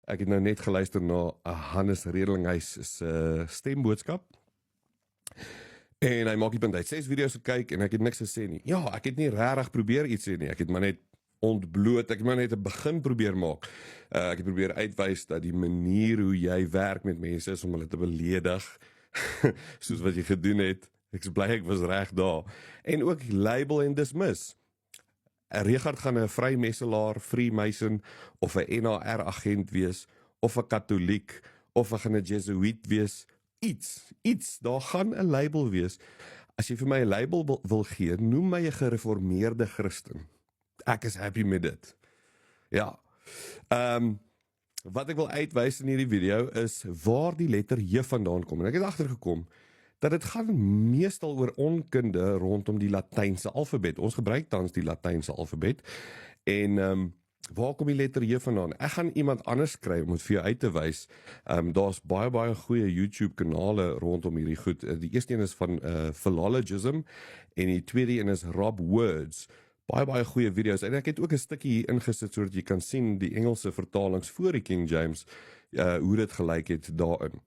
Ek het nou net geluister na Hannes Redelinghuys se stemboodskap. En hy maak die punt, hy het 6 video's gekyk en ek het niks gesê nie. Ja, ek het nie regtig probeer iets sê nie. Ek het maar net ontbloot, ek het maar net 'n begin probeer maak. Ek het probeer uitwys dat die manier hoe jy werk met mense is om hulle te beledig, soos wat jy gedoen het. Ek is bly ek was reg daar. En ook label en dismiss. Regardt gaan 'n vrymesselaar, Freemason, of 'n NAR-agent wees, of 'n Katoliek, of hy gaan 'n Jesuit wees. Iets, daar gaan 'n label wees. As jy vir my 'n label wil gee, noem my 'n gereformeerde Christen. Ek is happy met dit. Ja. Wat ek wil uitwys in hierdie video is waar die letter J vandaan kom. En ek het agtergekom dat dit gaan meestal oor onkunde rondom die Latynse alfabet. Ons gebruik tans die Latynse alfabet. En waar kom die letter J vandaan? Ek gaan iemand anders kry om dit vir jou uit te wys. Daar's baie goeie YouTube kanale rondom hierdie goed. Die eerste een is van Philologism en die tweede een is Rob Words. Baie goeie video's. En ek het ook 'n stukkie hier ingesit sodat jy kan sien die Engelse vertalings voor die King James, hoe dit gelyk het daarin.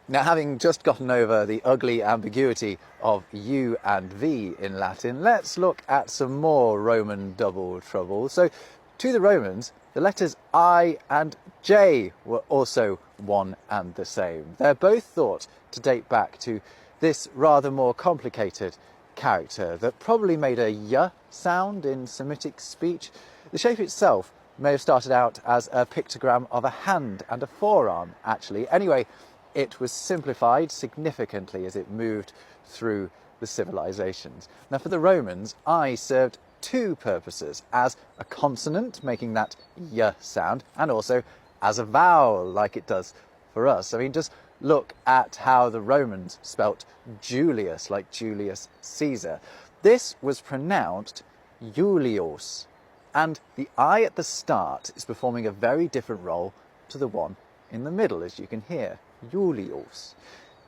Now, having just gotten over the ugly ambiguity of U and V in Latin, let's look at some more Roman double trouble. So, to the Romans, the letters I and J were also one and the same. They're both thought to date back to this rather more complicated character that probably made a Y sound in Semitic speech. The shape itself may have started out as a pictogram of a hand and a forearm, actually. Anyway, it was simplified significantly as it moved through the civilizations. Now, for the Romans, I served 2 purposes: as a consonant, making that Y sound, and also as a vowel, like it does for us. I mean, just look at how the Romans spelt Julius, like Julius Caesar. This was pronounced Julius, and the I at the start is performing a very different role to the one in the middle, as you can hear, Julius.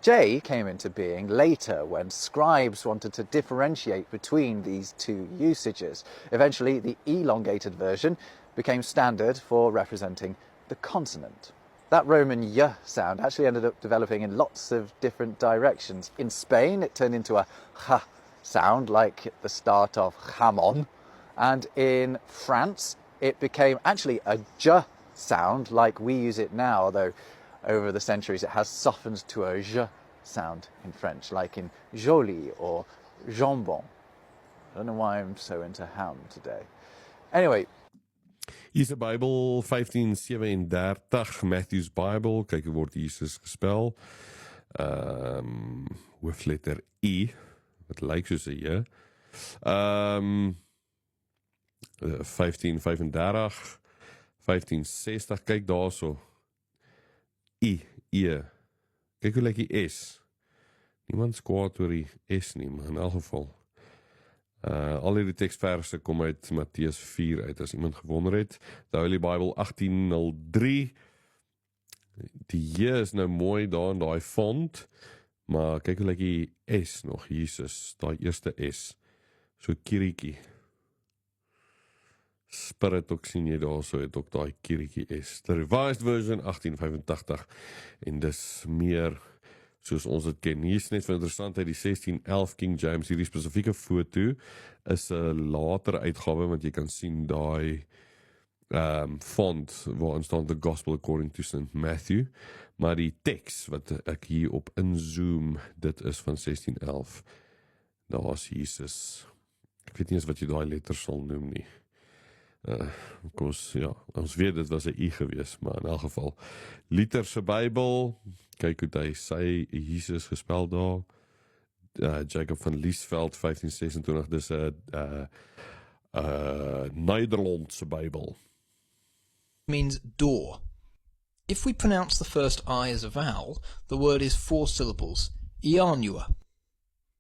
J came into being later when scribes wanted to differentiate between these 2 usages. Eventually, the elongated version became standard for representing the consonant. That Roman Y sound actually ended up developing in lots of different directions. In Spain, it turned into a H sound, like at the start of jamón. And in France, it became actually a J sound, like we use it now, although over the centuries it has softened to a J sound in French, like in joli or jambon. I don't know why I'm so into ham today. Anyway. Hier's 'n Bybel 1537, Matthew's Bible. Kyk hoe word Jesus gespel. Hoofletter I, wat lyk soos 'n J. 1535, 1560, kyk daarso. I, E. Kyk hoe lyk die S. Niemand kwaad oor die S nie, maar in elk geval. Al hierdie teksverse kom uit Matteus 4 uit, as iemand gewonder het. The Holy Bible 1803. Die J is nou mooi daar in daai font, maar kyk hoe lyk die S nog, Jesus, daai eerste S. So kirietjie. Spirit ook sien jy daar, so het ook daai kirietjie S. The Revised Version 1885, en dis meer soos ons dit ken. Hier is net vir interessantheid, die 1611 King James, hierdie spesifieke foto is 'n later uitgawe, want jy kan sien daai font waarin staan The Gospel According to St. Matthew, maar die teks wat ek hier op inzoom, dit is van 1611. Daar is Jesus. Ek weet nie eens wat jy daai letters sal noem nie. Ons weet dit was 'n I gewees, maar in elk geval, Luther se Bybel, kyk hoe hy sy Jesus gespel daar, Jacob van Liesveld, 1526, dis 'n Nederlandse Bybel. Means door. If we pronounce the first I as a vowel, the word is 4 syllables, ianua.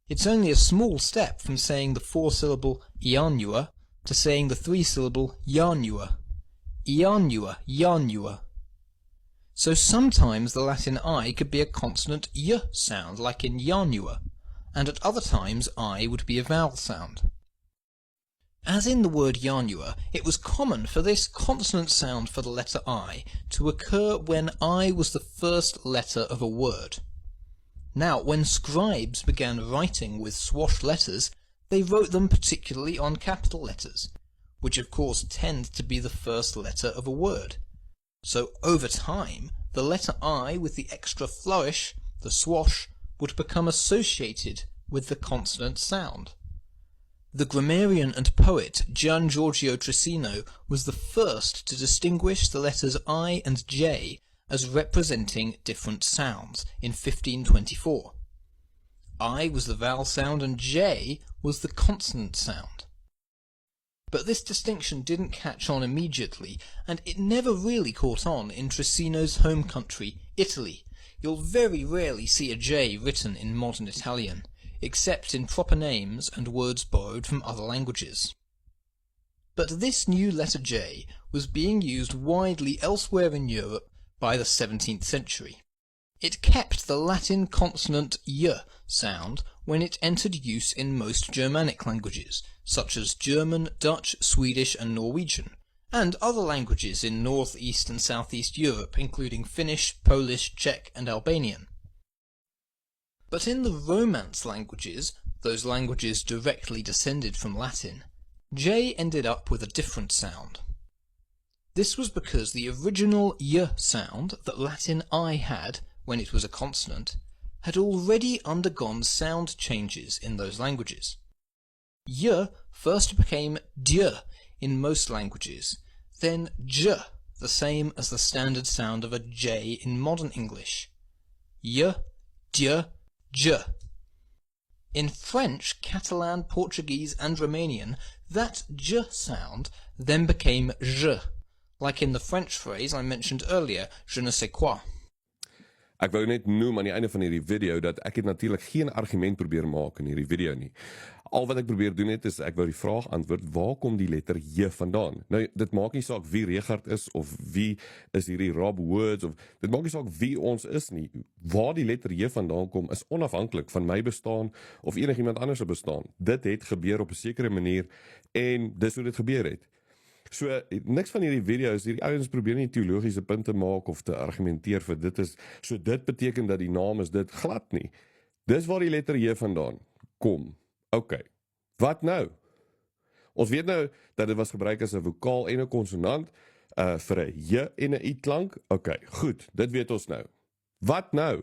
It's only a small step from saying the 4-syllable ianua to saying the 3-syllable yanua. Ianua, yanua. So sometimes the Latin I could be a consonant Y sound, like in yanua, and at other times I would be a vowel sound. As in the word Januar, it was common for this consonant sound for the letter I to occur when I was the first letter of a word. Now, when scribes began writing with swashed letters, they wrote them particularly on capital letters, which of course tend to be the first letter of a word. So over time, the letter I with the extra flourish, the swash, would become associated with the consonant sound. The grammarian and poet Gian Giorgio Trissino was the first to distinguish the letters I and J as representing different sounds in 1524. I was the vowel sound and J was the consonant sound. But this distinction didn't catch on immediately, and it never really caught on in Trissino's home country, Italy. You'll very rarely see a J written in modern Italian, except in proper names and words borrowed from other languages. But this new letter J was being used widely elsewhere in Europe by the 17th century. It kept the Latin consonant y sound when it entered use in most Germanic languages, such as German, Dutch, Swedish and Norwegian, and other languages in North, East and Southeast Europe, including Finnish, Polish, Czech and Albanian. But in the Romance languages, those languages directly descended from Latin, J ended up with a different sound. This was because the original y sound that Latin I had, when it was a consonant, had already undergone sound changes in those languages. Y first became deur in most languages, then j, the same as the standard sound of a J in modern English. Y, dieu, j. In French, Catalan, Portuguese and Romanian, that j sound then became je, like in the French phrase I mentioned earlier, je ne sais quoi. Ek wou net noem aan die einde van hierdie video dat ek het natuurlik geen argument probeer maak in hierdie video nie. Al wat ek probeer doen het is ek wou die vraag antwoord, waar kom die letter J vandaan? Nou, dit maak nie saak wie Regardt is of wie is hierdie Rob Words of dit maak nie saak wie ons is nie. Waar die letter J vandaan kom is onafhanklik van my bestaan of enigiemand anders se bestaan. Dit het gebeur op 'n sekere manier en dis hoe dit gebeur het. So, niks van hierdie video's, hierdie ouens probeer nie teologiese punte maak of te argumenteer vir dit is, so dit beteken dat die naam is dit glad nie. Dis waar die letter J vandaan kom. OK, wat nou? Ons weet nou dat dit was gebruik as 'n vokaal en 'n konsonant vir 'n J en 'n I klank. OK, goed, dit weet ons nou. Wat nou?